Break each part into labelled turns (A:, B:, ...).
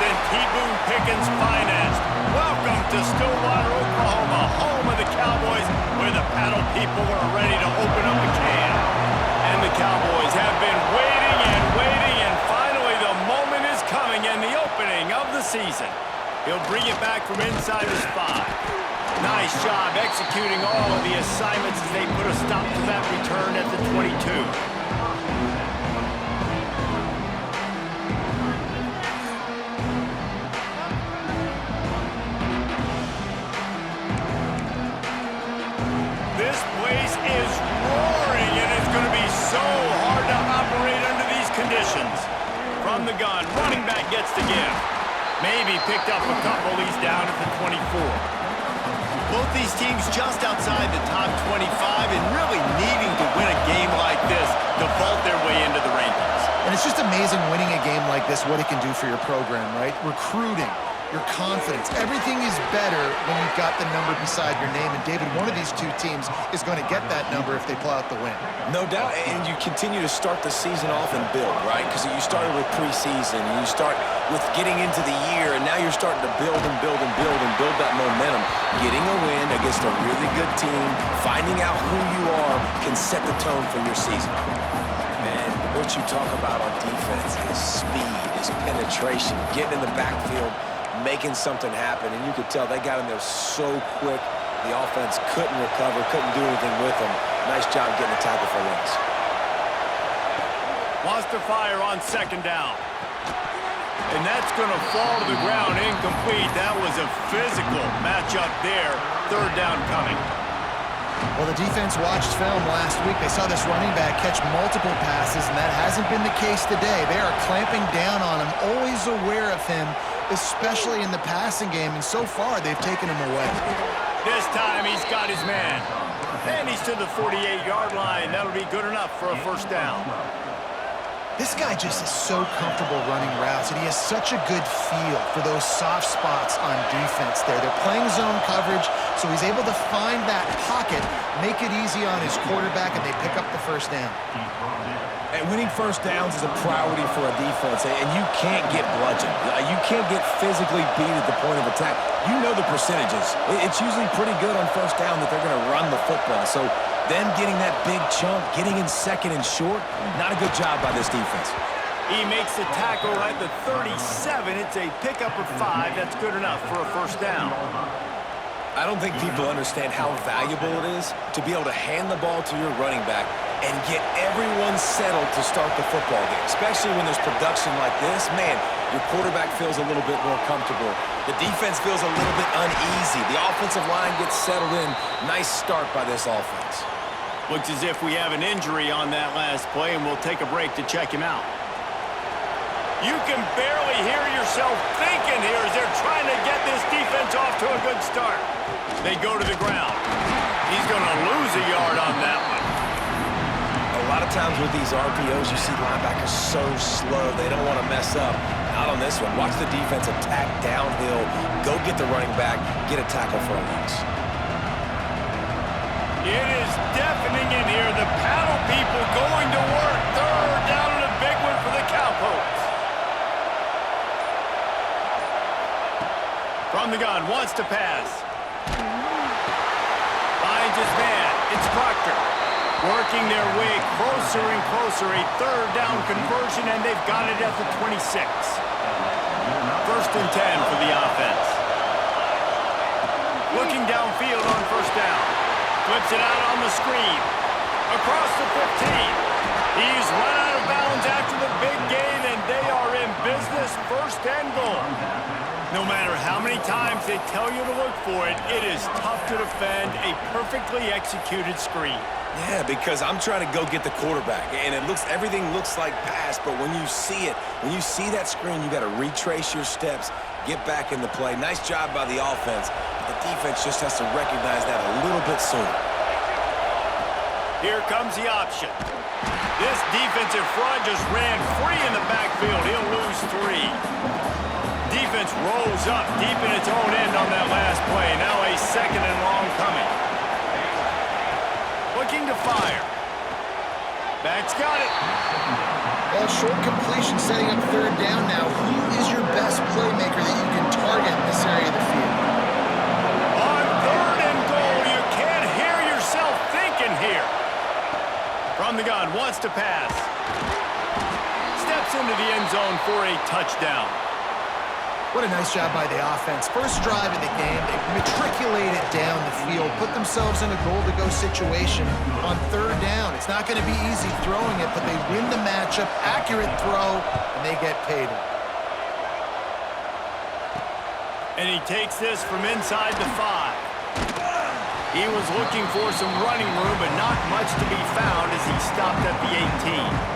A: and T. Boone Pickens financed. Welcome to Stillwater, Oklahoma, home of the Cowboys, where the paddle people are ready to open up a can. And the Cowboys have been waiting, and finally the moment is coming and the opening of the season. He'll bring it back from inside his 5. Nice job executing all of the assignments as they put a stop to that return at the 22. This place is roaring, and it's going to be so hard to operate under these conditions. From the gun, running back gets the give. Maybe picked up a couple. He's down at the 24. Both these teams just outside the top 25 and really needing to win a game like this to vault their way into the rankings.
B: And it's just amazing winning a game like this, what it can do for your program, right? Recruiting, your confidence, everything is better when you've got the number beside your name. And David, one of these two teams is going to get that number if they pull out the win.
C: No doubt, and you continue to start the season off and build, right? Because you started with preseason, and you start with getting into the year, and now you're starting to build and build and build and build that momentum. Getting a win against a really good team, finding out who you are, can set the tone for your season. Man, what you talk about on defense is speed, is penetration, getting in the backfield, making something happen, and you could tell they got in there so quick. The offense couldn't recover, couldn't do anything with them. Nice job getting a tackle for loss.
A: Wants to fire on second down. And that's going to fall to the ground incomplete. That was a physical matchup there. Third down coming.
B: Well, the defense watched film last week. They saw this running back catch multiple passes, and that hasn't been the case today. They are clamping down on him, always aware of him, especially in the passing game, and so far they've taken him away.
A: This time he's got his man. And he's to the 48-yard line. That'll be good enough for a first down.
B: This guy just is so comfortable running routes, and he has such a good feel for those soft spots on defense there. They're playing zone coverage, so he's able to find that pocket, make it easy on his quarterback, and they pick up the first down.
C: And winning first downs is a priority for a defense, and you can't get bludgeoned. You can't get physically beat at the point of attack. You know the percentages. It's usually pretty good on first down that they're going to run the football. So them getting that big chunk, getting in second and short, not a good job by this defense.
A: He makes the tackle at the 37. It's a pickup of 5. That's good enough for a first down.
C: I don't think people understand how valuable it is to be able to hand the ball to your running back and get everyone settled to start the football game, especially when there's production like this. Man, your quarterback feels a little bit more comfortable. The defense feels a little bit uneasy. The offensive line gets settled in. Nice start by this offense.
A: Looks as if we have an injury on that last play, and we'll take a break to check him out. You can barely hear yourself thinking here as they're trying to get this defense off to a good start. They go to the ground. He's going to lose a yard on that one.
C: A lot of times with these RPOs, you see linebackers so slow, they don't want to mess up. Not on this one. Watch the defense attack downhill, go get the running back, get a tackle for a loss.
A: It is deafening in here. The paddle people going to work. Third down and a big one for the Cowboys. From the gun, wants to pass. Finds his man. It's Proctor. Working their way closer and closer. A third down conversion, and they've got it at the 26. First and 10 for the offense. Looking downfield on first down. Flips it out on the screen. Across the 15. He's run out of bounds after the big gain, and they are in business. First and goal. No matter how many times they tell you to look for it, it is tough to defend a perfectly executed screen.
C: Yeah, because I'm trying to go get the quarterback, and everything looks like pass, but when you see it, when you see that screen, you got to retrace your steps, get back in the play. Nice job by the offense. The defense just has to recognize that a little bit sooner.
A: Here comes the option. This defensive front just ran free in the backfield. He'll lose 3. Defense rolls up deep in its own end on that last play. Now a second and long coming. Looking to fire. Back's got it.
B: Well, short completion setting up third down now. Who is your best playmaker that you can target in this area of the field?
A: On third and goal, you can't hear yourself thinking here. From the gun, wants to pass. Steps into the end zone for a touchdown.
B: What a nice job by the offense. First drive of the game, they matriculated down the field, put themselves in a goal-to-go situation on third down. It's not going to be easy throwing it, but they win the matchup, accurate throw, and they get paid.
A: And he takes this from inside the 5. He was looking for some running room, but not much to be found as he stopped at the 18.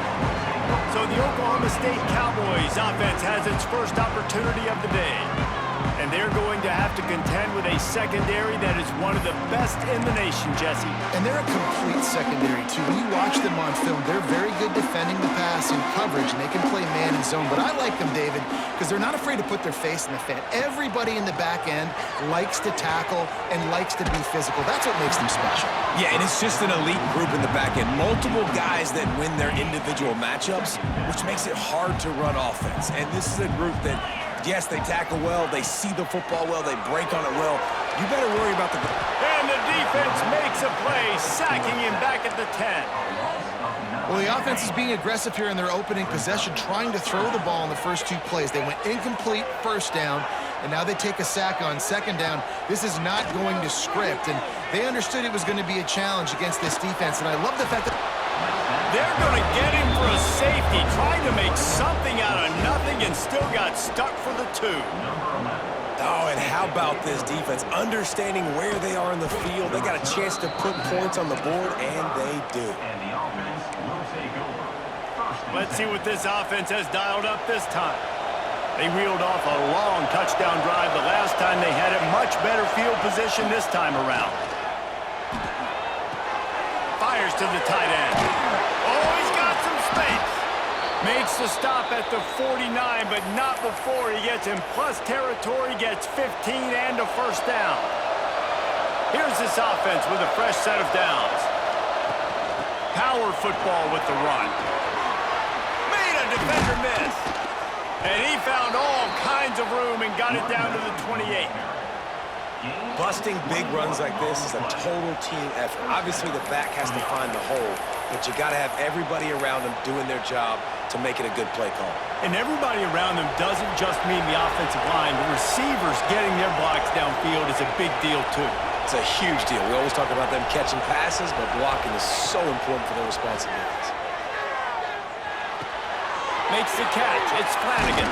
A: So the Oklahoma State Cowboys offense has its first opportunity of the day. And they're going to have to contend with a secondary that is one of the best in the nation, Jesse.
B: And they're a complete secondary, too. When you watch them on film, they're very good defending the pass and coverage, and they can play man and zone. But I like them, David, because they're not afraid to put their face in the fan. Everybody in the back end likes to tackle and likes to be physical. That's what makes them special.
C: Yeah, and it's just an elite group in the back end. Multiple guys that win their individual matchups, which makes it hard to run offense. And this is a group that, yes, they tackle well, they see the football well, they break on it well. You better worry about the...
A: And the defense makes a play, sacking him back at the 10.
B: Well, the offense is being aggressive here in their opening possession, trying to throw the ball in the first 2 plays. They went incomplete first down, and now they take a sack on second down. This is not going to script, and they understood it was going to be a challenge against this defense, and I love the fact that...
A: They're going to get him for a safety, trying to make something out of nothing, and still got stuck for the 2.
C: Oh, and how about this defense? Understanding where they are in the field. They got a chance to put points on the board, and they do.
A: Let's see what this offense has dialed up this time. They reeled off a long touchdown drive the last time they had it. Much better field position this time around. Fires to the tight end. Oh, he's got some space. Makes the stop at the 49, but not before he gets in plus territory, gets 15 and a first down. Here's this offense with a fresh set of downs. Power football with the run. Made a defender miss. And he found all kinds of room and got it down to the 28.
C: Busting big runs like this is a total team effort. Obviously, the back has to find the hole, but you got to have everybody around them doing their job to make it a good play call.
A: And everybody around them doesn't just mean the offensive line. The receivers getting their blocks downfield is a big deal, too.
C: It's a huge deal. We always talk about them catching passes, but blocking is so important for their responsibilities.
A: Makes the catch. It's Flanagan.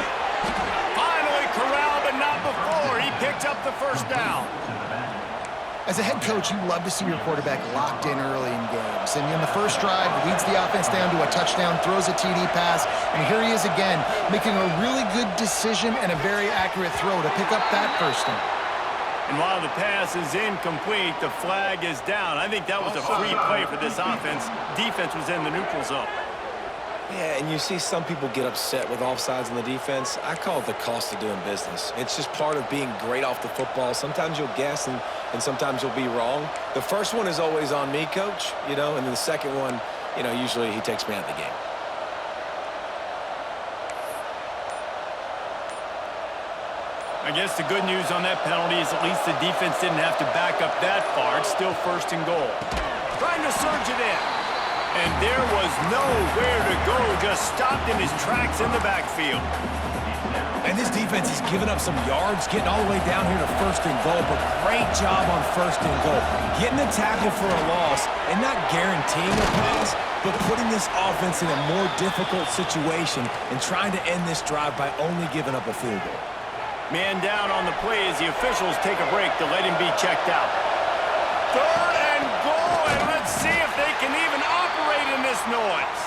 A: Finally corralled, but not before. He picks up the first down.
B: As a head coach, you love to see your quarterback locked in early in games. And in the first drive, leads the offense down to a touchdown, throws a TD pass, and here he is again, making a really good decision and a very accurate throw to pick up that first down.
A: And while the pass is incomplete, the flag is down. I think that was a free play for this offense. Defense was in the neutral zone.
C: Yeah, and you see some people get upset with offsides in the defense. I call it the cost of doing business. It's just part of being great off the football. Sometimes you'll guess and sometimes you'll be wrong. The first one is always on me, coach, and then the second one, usually he takes me out of the game.
A: I guess the good news on that penalty is at least the defense didn't have to back up that far. It's still first and goal. Trying to surge it in. And there was nowhere to go, just stopped in his tracks in the backfield.
C: And this defense has given up some yards, getting all the way down here to first and goal, but great job on first and goal. Getting the tackle for a loss and not guaranteeing a pass, but putting this offense in a more difficult situation and trying to end this drive by only giving up a field goal.
A: Man down on the play as the officials take a break to let him be checked out. Third and goal, and let's see if they can even operate in this noise.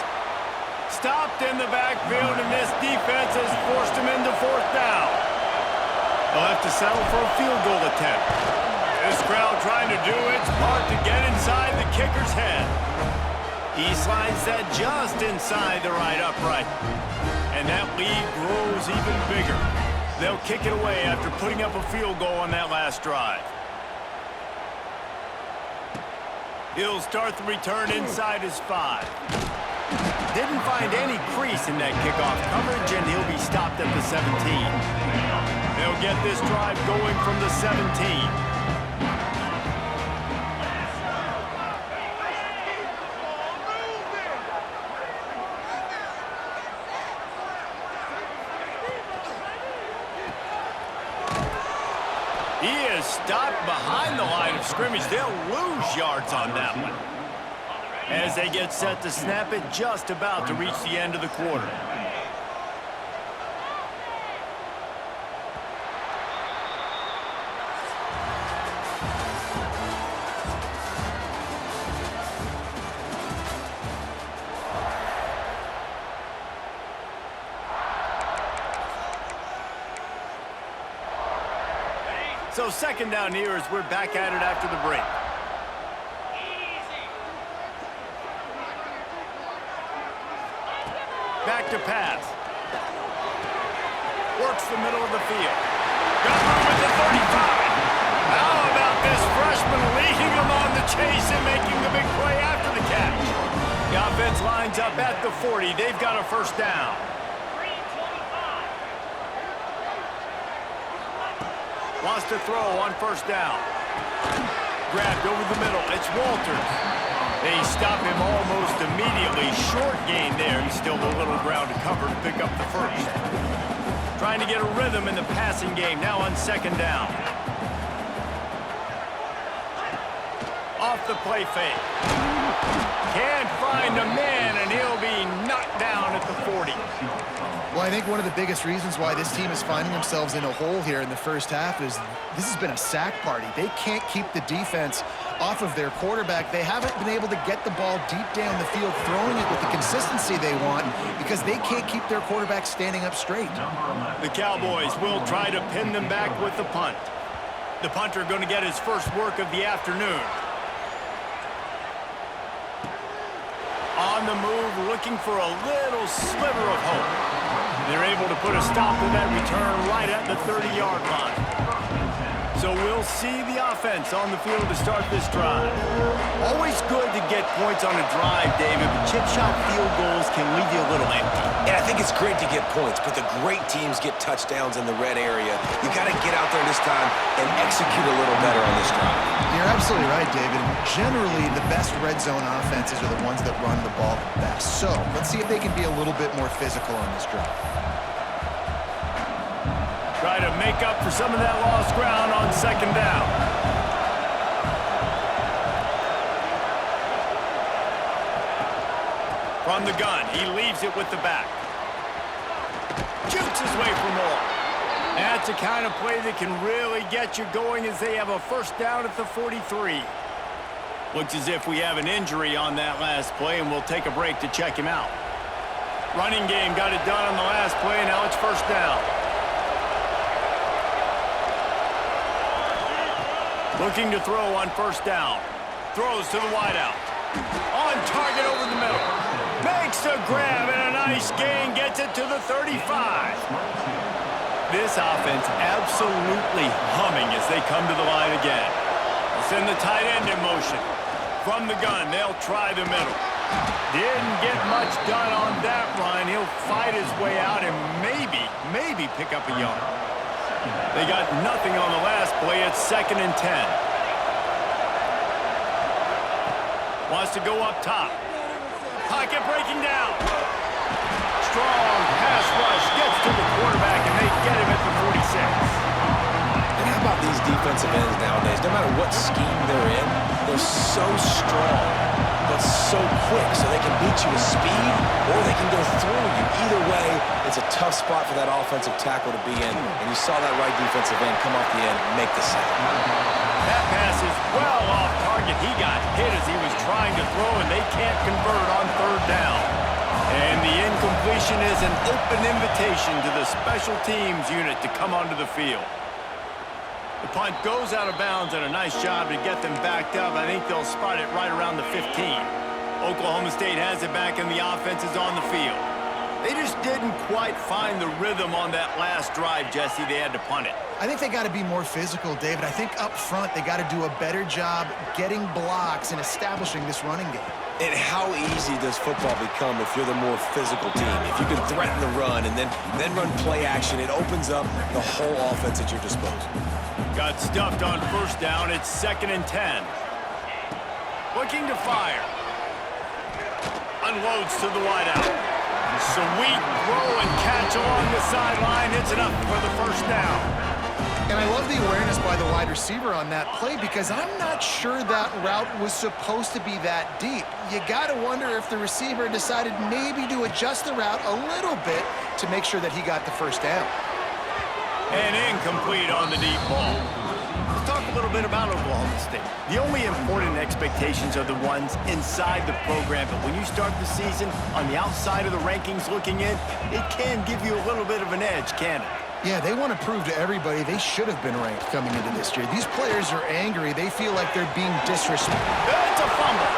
A: Stopped in the backfield, and this defense has forced him into fourth down. They'll have to settle for a field goal attempt. This crowd trying to do its part to get inside the kicker's head. He slides that just inside the right upright. And that lead grows even bigger. They'll kick it away after putting up a field goal on that last drive. He'll start the return inside his 5. Didn't find find any crease in that kickoff coverage, and he'll be stopped at the 17. They'll get this drive going from the 17. He is stopped behind the line of scrimmage. They'll lose yards on that one. As they get set to snap it, just about to reach the end of the quarter. So second down here as we're back at it after the break. Back to pass. Works the middle of the field. Got room at the 35. How about this freshman leading him on the chase and making the big play after the catch? The offense lines up at the 40. They've got a first down. Wants to throw on first down. Grabbed over the middle. It's Walters. They stop him almost immediately. Short gain there, and still a little ground to cover to pick up the first. Trying to get a rhythm in the passing game, now on second down. Off the play fake. Can't find a man, and he'll be knocked down at the 40.
B: Well, I think one of the biggest reasons why this team is finding themselves in a hole here in the first half is this has been a sack party. They can't keep the defense off of their quarterback. They haven't been able to get the ball deep down the field, throwing it with the consistency they want because they can't keep their quarterback standing up straight.
A: The Cowboys will try to pin them back with the punt. The punter going to get his first work of the afternoon. On the move, looking for a little sliver of hope. They're able to put a stop to that return right at the 30-yard line. So we'll see the offense on the field to start this drive. Always good to get points on a drive, David, but chip shot field goals can leave you a little empty.
C: Yeah, I think it's great to get points, but the great teams get touchdowns in the red area. You got to get out there this time and execute a little better on this drive.
B: You're absolutely right, David. Generally, the best red zone offenses are the ones that run the ball the best. So let's see if they can be a little bit more physical on this drive.
A: Try to make up for some of that lost ground on second down. From the gun, he leaves it with the back. Shoots his way for more. That's the kind of play that can really get you going as they have a first down at the 43. Looks as if we have an injury on that last play, and we'll take a break to check him out. Running game got it done on the last play, and now it's first down. Looking to throw on first down. Throws to the wideout. On target over the middle. Makes the grab and a nice gain. Gets it to the 35. This offense absolutely humming as they come to the line again. They'll send the tight end in motion. From the gun, they'll try the middle. Didn't get much done on that run. He'll fight his way out and maybe pick up a yard. They got nothing on the last play. It's 2nd and 10. Wants to go up top. Pocket breaking down. Strong pass rush. Gets to the quarterback, and they get him at the 46.
C: And how about these defensive ends nowadays? No matter what scheme they're in, they're so strong, but so quick, so they can beat you with speed, or they can go through you. Either way, it's a tough spot for that offensive tackle to be in, and you saw that right defensive end come off the end and make the sack.
A: That pass is well off target. He got hit as he was trying to throw, and they can't convert on third down. And the incompletion is an open invitation to the special teams unit to come onto the field. The punt goes out of bounds, and a nice job to get them backed up. I think they'll spot it right around the 15. Oklahoma State has it back, and the offense is on the field. They just didn't quite find the rhythm on that last drive, Jesse. They had to punt it.
B: I think they got to be more physical, David. I think up front they got to do a better job getting blocks and establishing this running game.
C: And how easy does football become if you're the more physical team? If you can threaten the run and then run play action, it opens up the whole offense at your disposal.
A: Got stuffed on first down. It's 2nd and 10. Looking to fire. Unloads to the wideout. Sweet throw and catch along the sideline. It's enough for the first down.
B: And I love the awareness by the wide receiver on that play because I'm not sure that route was supposed to be that deep. You got to wonder if the receiver decided maybe to adjust the route a little bit to make sure that he got the first down.
A: And incomplete on the deep ball. Let's talk a little bit about Oklahoma State. The only important expectations are the ones inside the program, but when you start the season on the outside of the rankings looking in, it can give you a little bit of an edge, can't it?
B: Yeah, they want to prove to everybody they should have been ranked coming into this year. These players are angry. They feel like they're being disrespected.
A: It's a fumble.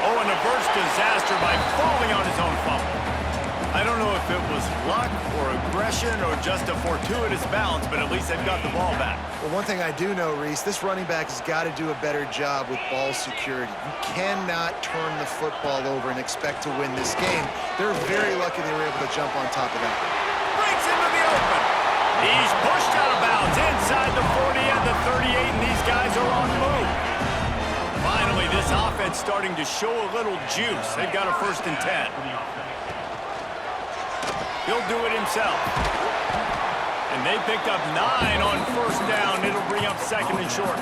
A: Oh, and a burst disaster by falling on his own fumble. I don't know if it was luck or aggression or just a fortuitous bounce, but at least they've got the ball back.
B: Well, one thing I do know, Reese, this running back has got to do a better job with ball security. You cannot turn the football over and expect to win this game. They're very lucky they were able to jump on top of that.
A: Breaks into the open. He's pushed out of bounds inside the 40 and the 38, and these guys are on the move. Finally, this offense starting to show a little juice. They've got a 1st and 10. He'll do it himself. And they picked up 9 on first down. It'll bring up 2nd and short.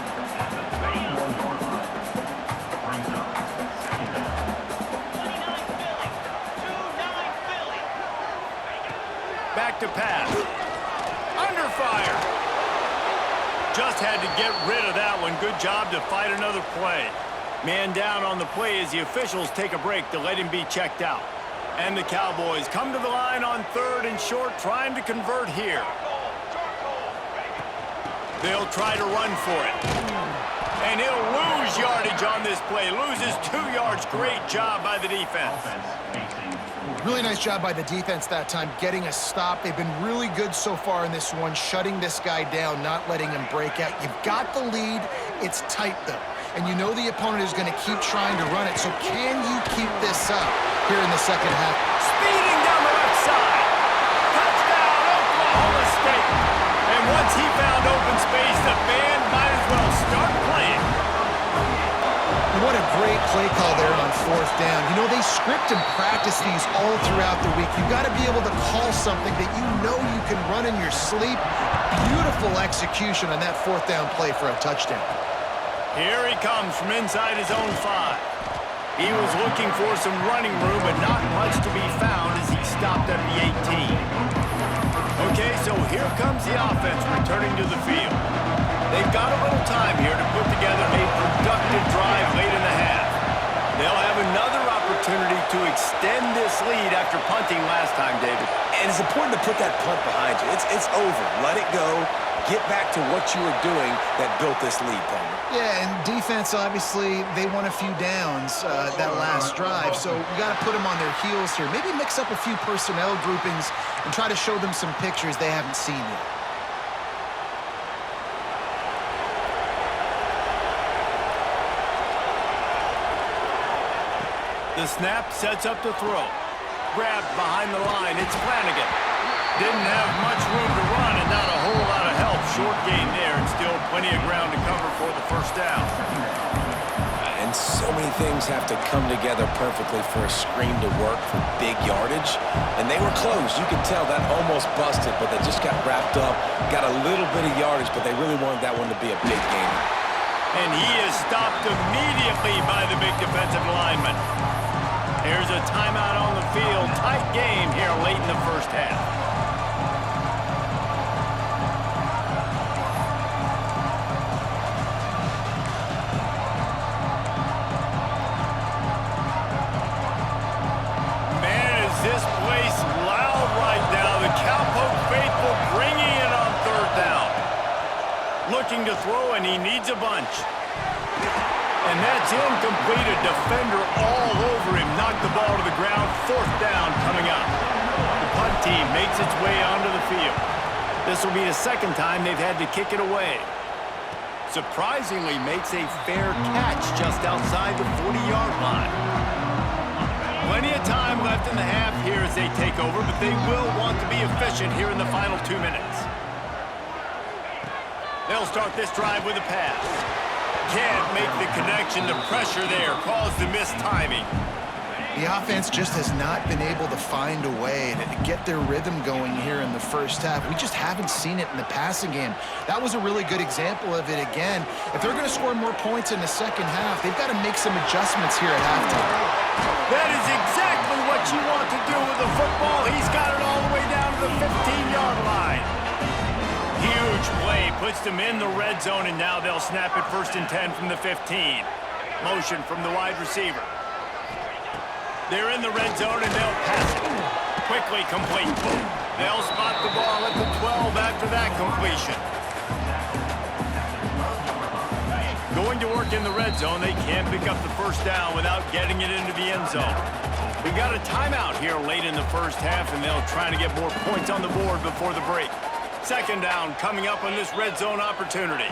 A: Back to pass. Under fire. Just had to get rid of that one. Good job to fight another play. Man down on the play as the officials take a break to let him be checked out. And the Cowboys come to the line on 3rd and short, trying to convert here. They'll try to run for it. And he'll lose yardage on this play. Loses 2 yards. Great job by the defense.
B: Really nice job by the defense that time, getting a stop. They've been really good so far in this one, shutting this guy down, not letting him break out. You've got the lead. It's tight, though. And you know the opponent is going to keep trying to run it. So can you keep this up here in the second half?
A: Speeding down the left side. Touchdown, Oklahoma State. And once he found open space, the band might as well start playing.
B: What a great play call there on 4th down. You know, they script and practice these all throughout the week. You've got to be able to call something that you know you can run in your sleep. Beautiful execution on that 4th down play for a touchdown.
A: Here he comes from inside his own 5. He was looking for some running room, but not much to be found as he stopped at the 18. Okay, so here comes the offense returning to the field. They've got a little time here to put together a productive drive late in the half. They'll have another opportunity to extend this lead after punting last time, David.
C: And it's important to put that punt behind you. It's over. Let it go. Get back to what you were doing that built this lead, Palmer.
B: Yeah, and defense, obviously, they won a few downs that last drive, so you got to put them on their heels here. Maybe mix up a few personnel groupings and try to show them some pictures they haven't seen yet.
A: The snap sets up the throw. Grabbed behind the line. It's Flanagan. Didn't have much room to run and not a whole lot of help. Short gain there and still plenty of ground to cover for the first down.
C: And so many things have to come together perfectly for a screen to work for big yardage. And they were close. You could tell that almost busted, but they just got wrapped up, got a little bit of yardage, but they really wanted that one to be a big game.
A: And he is stopped immediately by the big defensive lineman. Here's a timeout on the field. Tight game here late in the first half. Man, is this place loud right now. The Cowpoke faithful bringing it on 3rd down. Looking to throw, and he needs a bunch. And that's incomplete. A defender all over him. Knocked the ball to the ground. 4th down coming up. The punt team makes its way onto the field. This will be the 2nd time they've had to kick it away. surprisingly makes a fair catch just outside the 40-yard line. Plenty of time left in the half here as they take over, but they will want to be efficient here in the final 2 minutes. They'll start this drive with a pass. Can't make the connection. The pressure there caused the missed timing.
B: The offense just has not been able to find a way to get their rhythm going here in the first half. We just haven't seen it in the passing game. That was a really good example of it again. If they're going to score more points in the second half, they've got to make some adjustments here at halftime.
A: That is exactly what you want to do with the football. He's got it all the way down to the 15-yard line. Huge play puts them in the red zone, and now they'll snap it 1st and 10 from the 15. Motion from the wide receiver. They're in the red zone, and they'll pass it. Quickly complete. They'll spot the ball at the 12 after that completion. Going to work in the red zone, they can't pick up the first down without getting it into the end zone. We've got a timeout here late in the first half, and they'll try to get more points on the board before the break. 2nd down coming up on this red zone opportunity.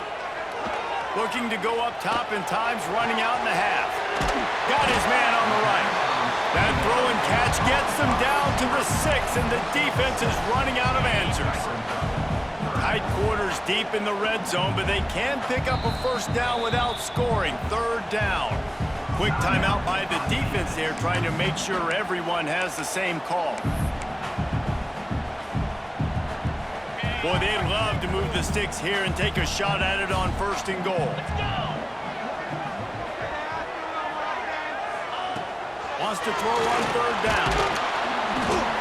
A: Looking to go up top, and time's running out in the half. Got his man on the right. That throw and catch gets them down to the 6, and the defense is running out of answers. Tight quarters deep in the red zone, but they can pick up a first down without scoring. 3rd down. Quick timeout by the defense there, trying to make sure everyone has the same call. Boy, they'd love to move the sticks here and take a shot at it on 1st and goal. Wants to throw on 3rd down.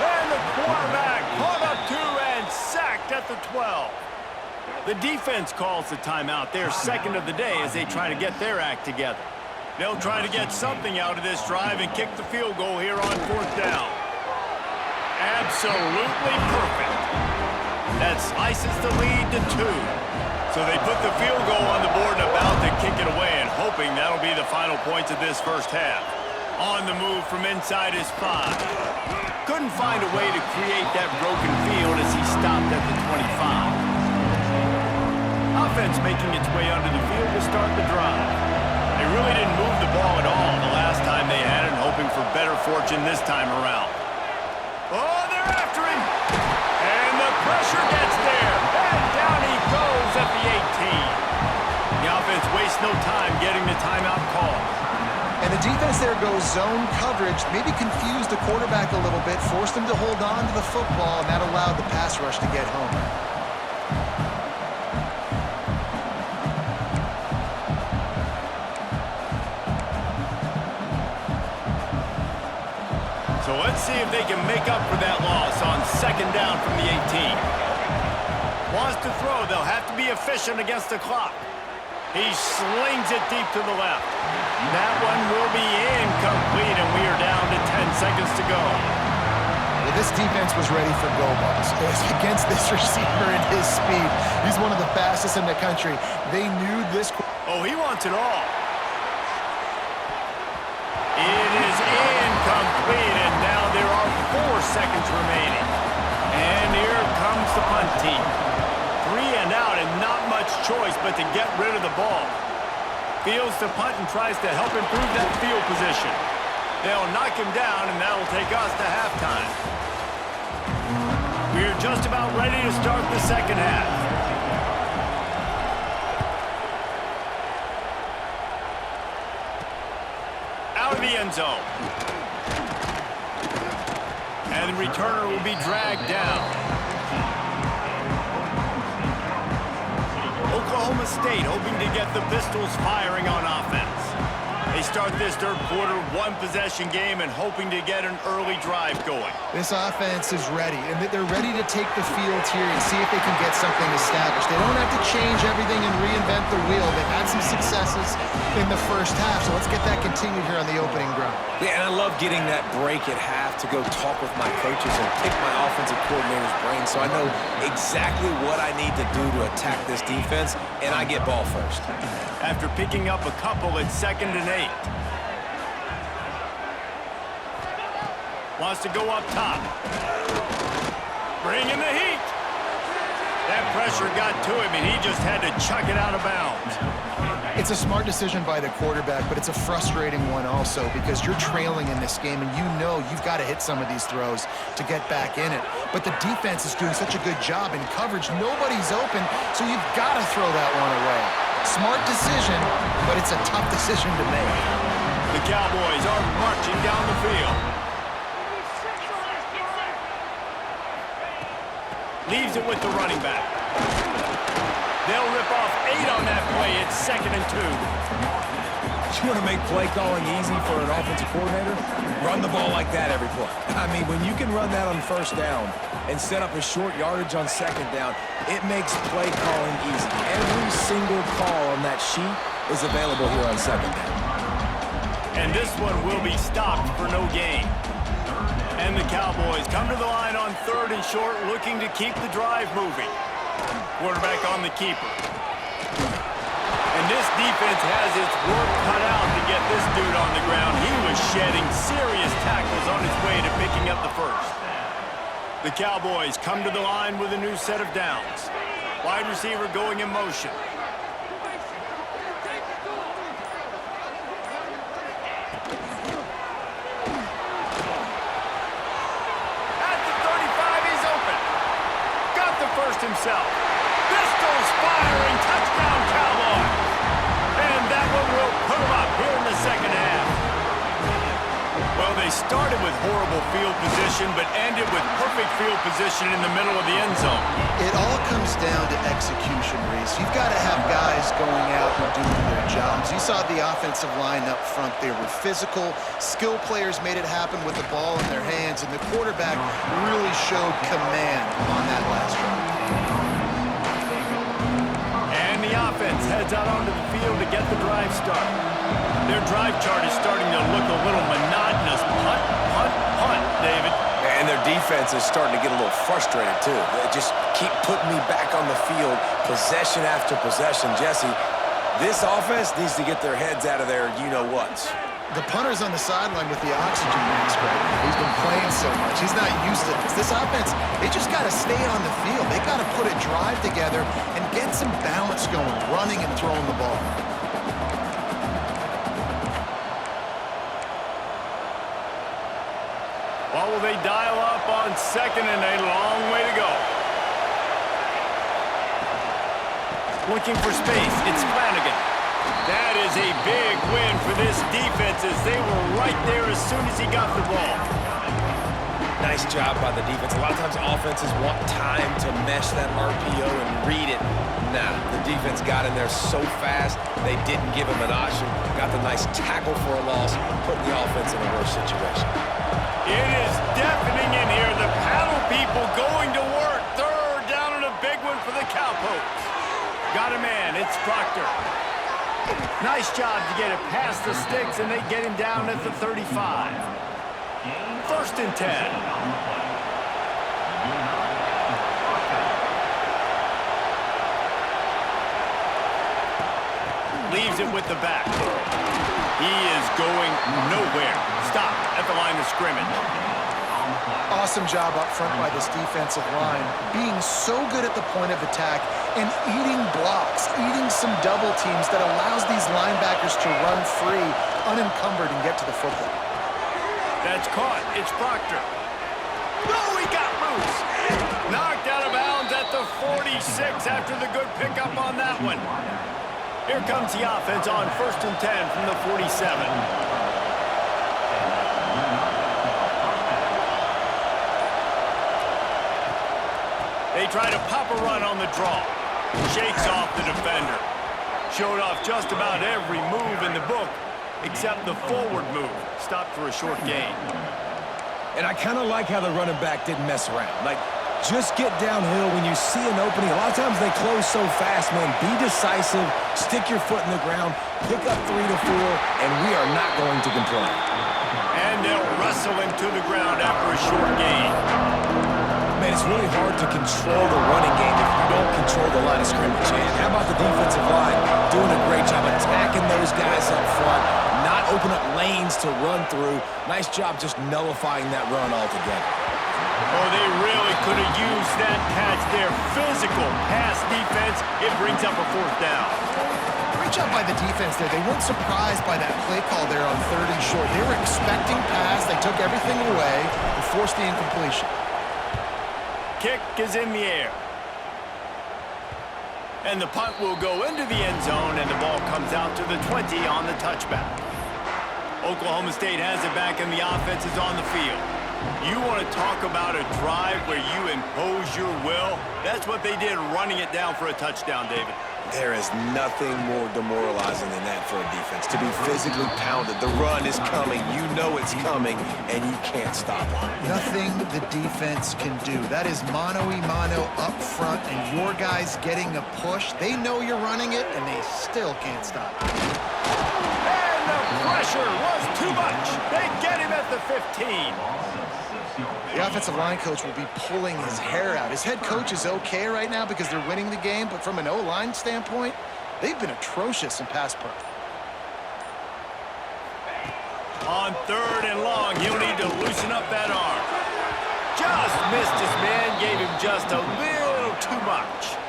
A: And the quarterback caught up 2 and sacked at the 12. The defense calls the timeout, their 2nd of the day, as they try to get their act together. They'll try to get something out of this drive and kick the field goal here on 4th down. Absolutely perfect. That slices the lead to 2. So they put the field goal on the board and about to kick it away, and hoping that'll be the final points of this first half. On the move from inside his 5. Couldn't find a way to create that broken field as he stopped at the 25. Offense making its way under the field to start the drive. They really didn't move the ball at all the last time they had it, hoping for better fortune this time around. Oh, they're after him! And the pressure gets there, and down he goes at the 18. The offense wastes no time getting the timeout call.
B: And the defense there goes zone coverage, maybe confused the quarterback a little bit, forced him to hold on to the football, and that allowed the pass rush to get home.
A: So let's see if they can make up for that loss on 2nd down from the 18. Wants to throw, they'll have to be efficient against the clock. He slings it deep to the left. That one will be incomplete, and we are down to 10 seconds to go.
B: Well, this defense was ready for go balls. Against this receiver and his speed, he's one of the fastest in the country. They knew this.
A: Oh, he wants it all. It is incomplete, and now there are 4 seconds remaining. And here comes the punt team. 3 and out, and not much choice but to get rid of the ball. Fields the punt and tries to help improve that field position. They'll knock him down, and that'll take us to halftime. We're just about ready to start the second half. Out of the end zone. And the returner will be dragged down. Oklahoma State hoping to get the Pistols firing on offense. They start this 3rd quarter, 1-possession game, and hoping to get an early drive going.
B: This offense is ready, and they're ready to take the field here and see if they can get something established. They don't have to change everything and reinvent the wheel. They've had some successes in the first half, so let's get that continued here on the opening drive.
C: Yeah, and I love getting that break at half to go talk with my coaches and pick my offensive coordinator's brain so I know exactly what I need to do to attack this defense, and I get ball first.
A: After picking up a couple, it's 2nd and 8. Wants to go up top. Bring in the heat. That pressure got to him, and he just had to chuck it out of bounds.
B: It's a smart decision by the quarterback, but it's a frustrating one also because you're trailing in this game, and you know you've got to hit some of these throws to get back in it. But the defense is doing such a good job in coverage. Nobody's open, so you've got to throw that one away. Smart decision, but it's a tough decision to make.
A: The Cowboys are marching down the field. Leaves it with the running back. They'll rip off 8 on that play. It's 2nd and 2.
C: You want to make play calling easy for an offensive coordinator? Run the ball like that every play. I mean, when you can run that on 1st down and set up a short yardage on 2nd down, it makes play calling easy. Every single call on that sheet is available here on 2nd down.
A: And this one will be stopped for no gain. And the Cowboys come to the line on 3rd and short, looking to keep the drive moving. Quarterback on the keeper. And this defense has its work cut out to get this dude on the ground. He was shedding serious tackles on his way to picking up the first. The Cowboys come to the line with a new set of downs. Wide receiver going in motion. Himself. Pistols firing, touchdown Cowboys. And that one will put them up here in the 2nd half. Well, they started with horrible field position, but ended with perfect field position in the middle of the end zone.
B: It all comes down to execution, Reese. You've got to have guys going out and doing their jobs. You saw the offensive line up front. They were physical. Skill players made it happen with the ball in their hands, and the quarterback really showed command on that last drive.
A: And the offense heads out onto the field to get the drive started. Their drive chart is starting to look a little monotonous. Punt, punt, punt, David.
C: And their defense is starting to get a little frustrated, too. They just keep putting me back on the field, possession after possession. Jesse, this offense needs to get their heads out of their you-know-whats.
B: The punter's on the sideline with the oxygen mask right now. He's been playing so much. He's not used to this. This offense, they just got to stay on the field. They got to put a drive together and get some balance going, running and throwing the ball.
A: Well, will they dial up on 2nd and a long way to go? Looking for space. It's Flanagan. That is a big win for this defense as they were right there as soon as he got the ball.
C: Nice job by the defense. A lot of times offenses want time to mesh that RPO and read it. Nah, the defense got in there so fast, they didn't give him an option. Got the nice tackle for a loss, putting the offense in a worse situation.
A: It is deafening in here. The paddle people going to work. 3rd down and a big one for the Cowpokes. Got a man. It's Proctor. Nice job to get it past the sticks, and they get him down at the 35. 1st and 10. Leaves it with the back. He is going nowhere. Stop at the line of scrimmage.
B: Awesome job up front by this defensive line, being so good at the point of attack and eating blocks, eating some double teams that allows these linebackers to run free, unencumbered, and get to the football.
A: That's caught. It's Proctor. No, he got loose. Knocked out of bounds at the 46 after the good pickup on that one. Here comes the offense on 1st and 10 from the 47. They try to pop a run on the draw. Shakes off the defender. Showed off just about every move in the book, except the forward move. Stopped for a short gain.
C: And I kind of like how the running back didn't mess around. Like, just get downhill when you see an opening. A lot of times they close so fast, man. Be decisive, stick your foot in the ground, pick up 3 to 4, and we are not going to complain.
A: And they'll wrestle him to the ground after a short gain.
C: Man, it's really hard to control the running game if you don't control the line of scrimmage. And how about the defensive line doing a great job attacking those guys up front, not open up lanes to run through. Nice job just nullifying that run altogether.
A: Oh, they really could have used that patch there. Physical pass defense. It brings up a fourth down.
B: Great job by the defense there. They weren't surprised by that play call there on 3rd and short. They were expecting pass. They took everything away and forced the incompletion.
A: Kick is in the air. And the punt will go into the end zone, and the ball comes out to the 20 on the touchback. Oklahoma State has it back, and the offense is on the field. You want to talk about a drive where you impose your will? That's what they did, running it down for a touchdown, David.
C: There is nothing more demoralizing than that for a defense, to be physically pounded. The run is coming, you know it's coming, and you can't stop it.
B: Nothing the defense can do. That is mano-a-mano up front, and your guys getting a push. They know you're running it, and they still can't stop it.
A: And the pressure was too much. They get him at the 15.
B: The offensive line coach will be pulling his hair out. His head coach is okay right now because they're winning the game, but from an O-line standpoint, they've been atrocious in pass pro.
A: On 3rd and long, he'll need to loosen up that arm. Just missed his man, gave him just a little too much.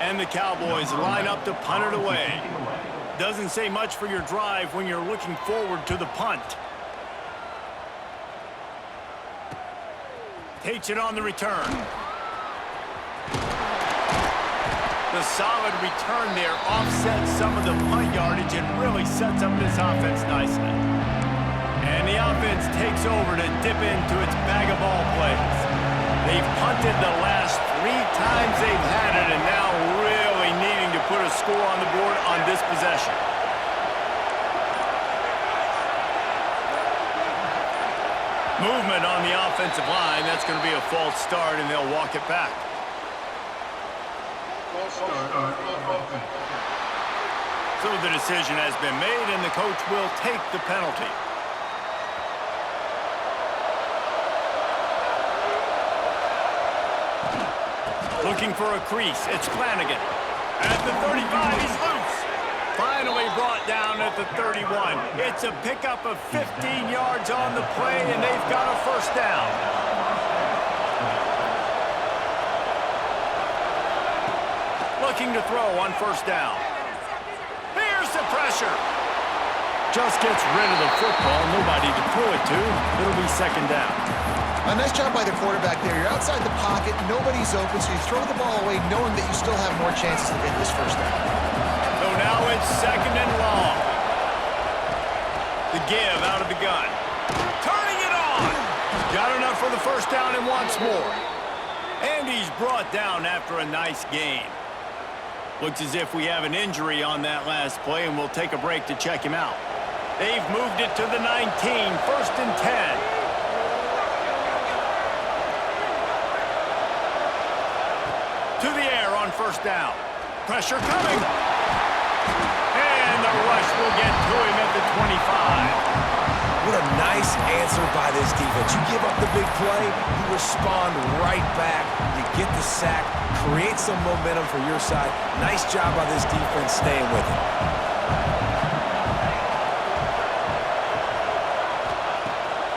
A: And the Cowboys line up to punt it away. Doesn't say much for your drive when you're looking forward to the punt. Takes it on the return. The solid return there offsets some of the punt yardage and really sets up this offense nicely. And the offense takes over to dip into its bag of ball plays. They've punted the last 3 times they've had it, and now really needing to put a score on the board on this possession. Movement on the offensive line. That's going to be a false start, and they'll walk it back. So the decision has been made, and the coach will take the penalty. Looking for a crease. It's Flanagan. At the 35, he's loose. Finally brought down at the 31. It's a pickup of 15 yards on the play, and they've got a first down. Looking to throw on first down. Here's the pressure. Just gets rid of the football. Nobody to throw it to. It'll be second down.
B: A nice job by the quarterback there. You're outside the pocket. Nobody's open, so you throw the ball away knowing that you still have more chances to get this first down.
A: So now it's second and long. The give out of the gun. Turning it on. Got enough for the first down and wants more. And he's brought down after a nice gain. Looks as if we have an injury on that last play, and we'll take a break to check him out. They've moved it to the 19, first and 10. To the air on first down. Pressure coming. And the rush will get to him at the 25.
C: What a nice answer by this defense. You give up the big play, you respond right back, you get the sack, create some momentum for your side. Nice job by this defense staying with it.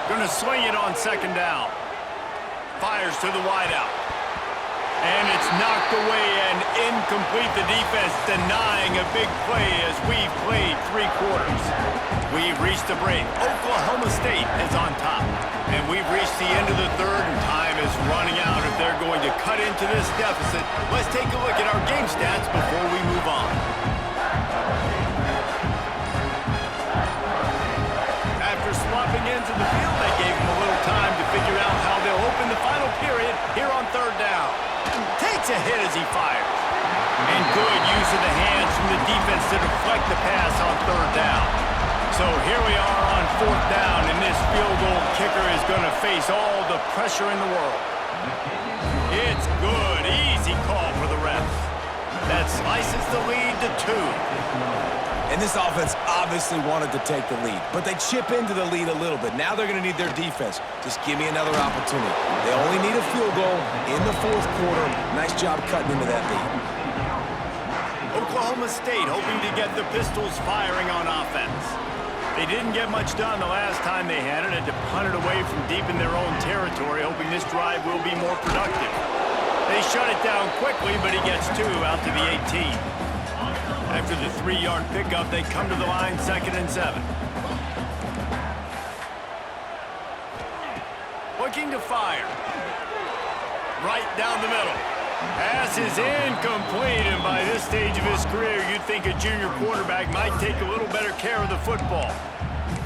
A: Gonna swing it on second down. Fires to the wideout. And it's knocked away and incomplete. The defense denying a big play as we've played 3 quarters. We've reached the break. Oklahoma State is on top. And we've reached the end of the third, and time is running out if they're going to cut into this deficit. Let's take a look at our game stats before we move on. After swapping into the field, that gave them a little time to figure out how they'll open the final period here on third down. Takes a hit as he fires. And good use of the hands from the defense to deflect the pass on third down. So here we are on fourth down, and this field goal kicker is going to face all the pressure in the world. It's good. Easy call for the refs. That slices the lead to 2.
C: And this offense obviously wanted to take the lead, but they chip into the lead a little bit. Now they're going to need their defense. Just give me another opportunity. They only need a field goal in the fourth quarter. Nice job cutting into that lead.
A: Oklahoma State hoping to get the Pistols firing on offense. They didn't get much done the last time they had it, and to punt it away from deep in their own territory, hoping this drive will be more productive. They shut it down quickly, but he gets 2 out to the 18. After the 3-yard pickup, they come to the line, 2nd and 7. Looking to fire. Right down the middle. Pass is incomplete, and by this stage of his career, you'd think a junior quarterback might take a little better care of the football.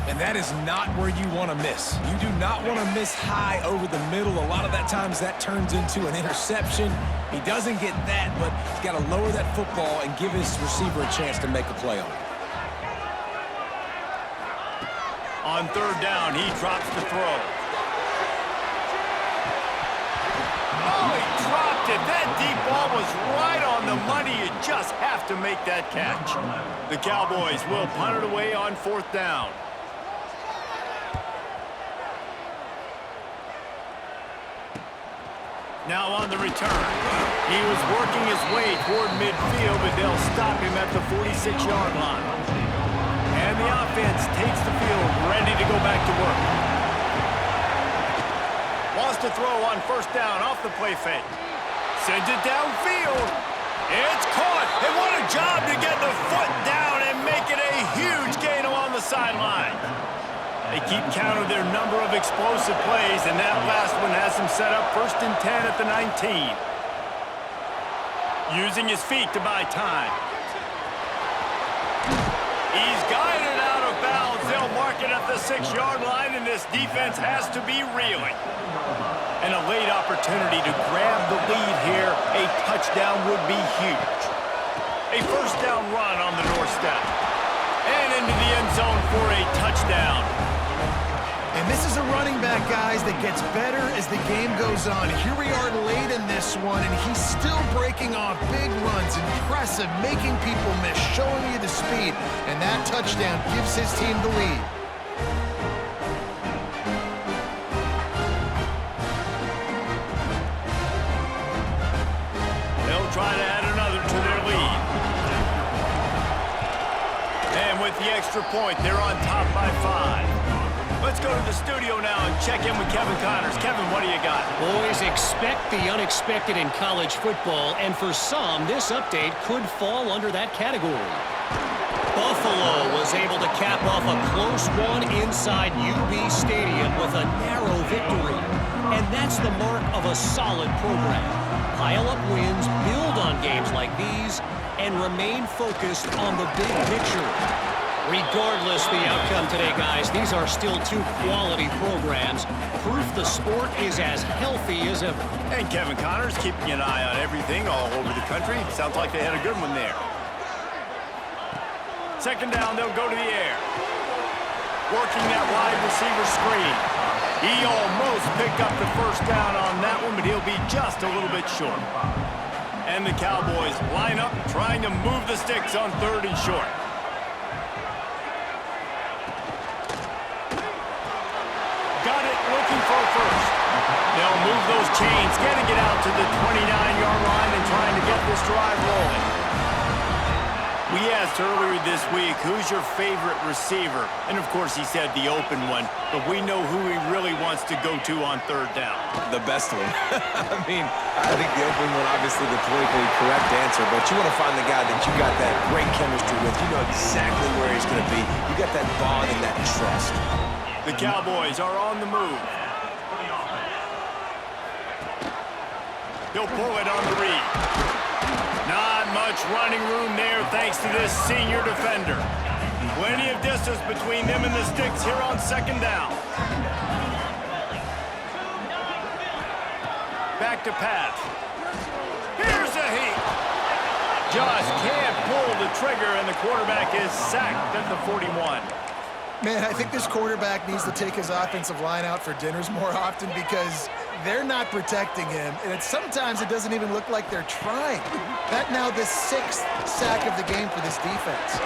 C: And that is not where you want to miss. You do not want to miss high over the middle. A lot of that times that turns into an interception. He doesn't get that, but he's got to lower that football and give his receiver a chance to make a play on it.
A: On 3rd down, he drops the throw. Oh, he dropped it. That deep ball was right on the money. You just have to make that catch. The Cowboys will punt it away on 4th down. Now on the return. He was working his way toward midfield, but they'll stop him at the 46-yard line. And the offense takes the field, ready to go back to work. Wants to throw on 1st down off the play fake. Sends it downfield. It's caught. And what a job to get the foot down and make it a huge gain along the sideline. They keep count of their number of explosive plays, and that last one has them set up 1st and 10 at the 19. Using his feet to buy time. He's guided out of bounds. They'll mark it at the 6-yard line, and this defense has to be reeling. And a late opportunity to grab the lead here. A touchdown would be huge. A 1st down run on the doorstep. And into the end zone for a touchdown.
B: And this is a running back, guys, that gets better as the game goes on. Here we are late in this one, and he's still breaking off big runs. Impressive, making people miss, showing you the speed. And that touchdown gives his team the lead.
A: They'll try to add another to their lead. And with the extra point, they're on top by 5. Let's go to the studio now and check in with Kevin Connors. Kevin, what do you got?
D: Boys, expect the unexpected in college football, and for some, this update could fall under that category. Buffalo was able to cap off a close one inside UB Stadium with a narrow victory. And that's the mark of a solid program. Pile up wins, build on games like these, and remain focused on the big picture. Regardless the outcome today, guys, these are still 2 quality programs. Proof the sport is as healthy as ever.
A: And Kevin Connors keeping an eye on everything all over the country. Sounds like they had a good one there. 2nd down, they'll go to the air. Working that wide receiver screen. He almost picked up the 1st down on that one, but he'll be just a little bit short. And the Cowboys line up, trying to move the sticks on 3rd and short. Got it, looking for a 1st. They'll move those chains, getting it out to the 29-yard line and trying to get this drive rolling. We asked earlier this week, who's your favorite receiver? And of course he said the open one, but we know who he really wants to go to on 3rd down.
C: The best one. I mean, I think the open one, obviously the politically correct answer, but you want to find the guy that you got that great chemistry with. You know exactly where he's going to be. You got that bond and that trust.
A: The Cowboys are on the move. He'll pull it on the read. Not much running room there thanks to this senior defender. Plenty of distance between them and the sticks here on 2nd down. Back to pass. Here's a heat. Just can't pull the trigger, and the quarterback is sacked at the 41.
B: Man, I think this quarterback needs to take his offensive line out for dinners more often because they're not protecting him, and sometimes it doesn't even look like they're trying. That now the 6th sack of the game for this defense.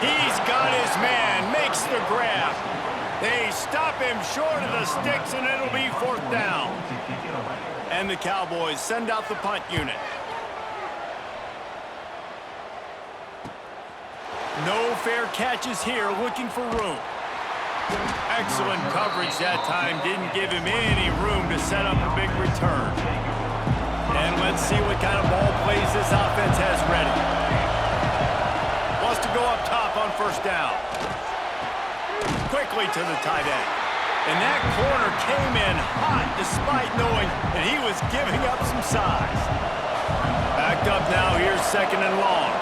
A: He's got his man, makes the grab. They stop him short of the sticks, and it'll be 4th down. And the Cowboys send out the punt unit. No fair catches here, looking for room. Excellent coverage that time. Didn't give him any room to set up a big return. And let's see what kind of ball plays this offense has ready. Wants to go up top on first down. Quickly to the tight end. And that corner came in hot despite knowing that he was giving up some size. Backed up now. Here's second and long.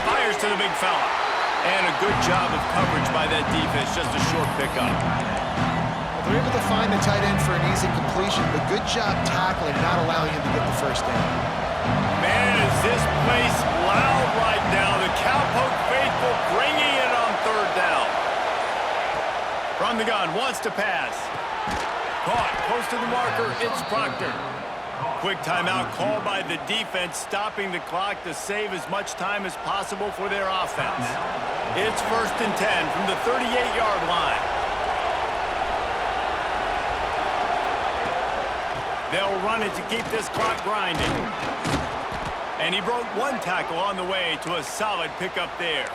A: Fires to the big fella. And a good job of coverage by that defense. Just a short pickup.
B: They're able to find the tight end for an easy completion, but good job tackling, not allowing him to get the first down.
A: Man, is this place loud right now. The Cowpoke faithful bringing it on third down. From the gun, wants to pass. Caught, close to the marker, it's Proctor. Quick timeout called by the defense, stopping the clock to save as much time as possible for their offense. It's 1st and 10 from the 38-yard line. They'll run it to keep this clock grinding. And he broke one tackle on the way to a solid pickup there.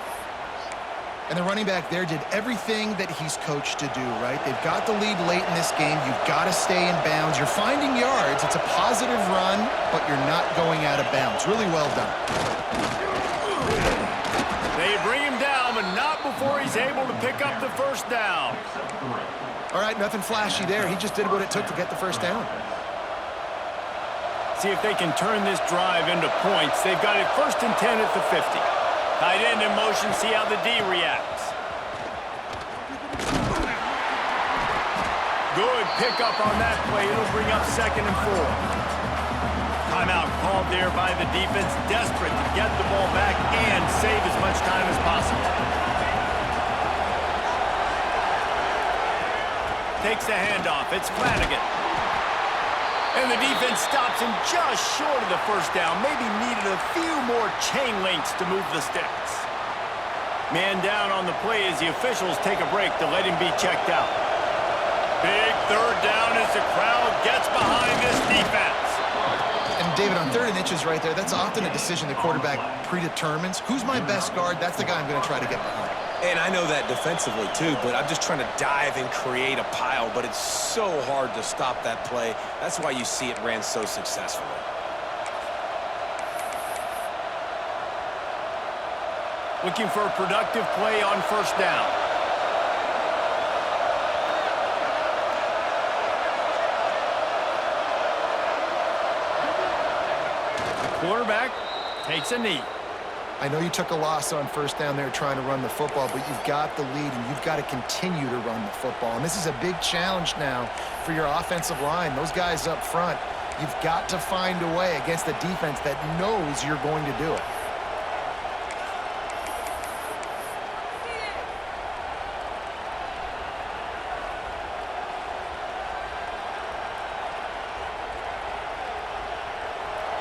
B: And the running back there did everything that he's coached to do, right? They've got the lead late in this game. You've got to stay in bounds. You're finding yards. It's a positive run, but you're not going out of bounds. Really well done.
A: They bring him down, but not before he's able to pick up the first down.
B: All right, nothing flashy there. He just did what it took to get the first down.
A: See if they can turn this drive into points. They've got it 1st and 10 at the 50. Tight end in motion, see how the D reacts. Good pickup on that play. It'll bring up 2nd and 4. Timeout called there by the defense, desperate to get the ball back and save as much time as possible. Takes the handoff. It's Flanagan. And the defense stops him just short of the first down. Maybe needed a few more chain links to move the sticks. Man down on the play as the officials take a break to let him be checked out. Big third down as the crowd gets behind this defense.
B: And David, on 3rd and inches right there, that's often a decision the quarterback predetermines. Who's my best guard? That's the guy I'm going to try to get behind.
C: And I know that defensively, too, but I'm just trying to dive and create a pile, but it's so hard to stop that play. That's why you see it ran so successfully.
A: Looking for a productive play on first down. The quarterback takes a knee.
B: I know you took a loss on first down there trying to run the football, but you've got the lead, and you've got to continue to run the football. And this is a big challenge now for your offensive line. Those guys up front, you've got to find a way against a defense that knows you're going to do it.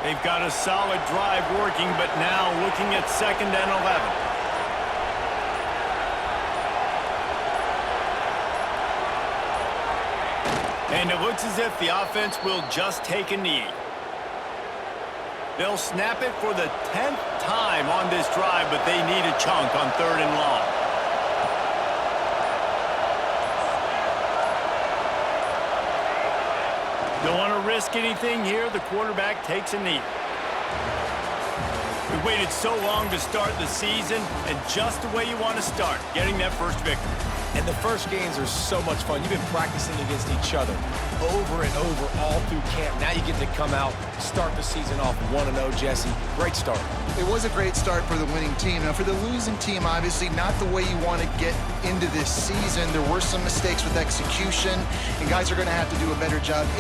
A: They've got a solid drive working, but now looking at 2nd and 11. And it looks as if the offense will just take a knee. They'll snap it for the 10th time on this drive, but they need a chunk on 3rd and long. Don't want to risk anything here. The quarterback takes a knee. We waited so long to start the season, and just the way you want to start, getting that first victory.
C: And the first games are so much fun. You've been practicing against each other over and over all through camp. Now you get to come out, start the season off 1-0, Jesse. Great start.
B: It was a great start for the winning team. Now, for the losing team, obviously not the way you want to get into this season. There were some mistakes with execution, and guys are going to have to do a better job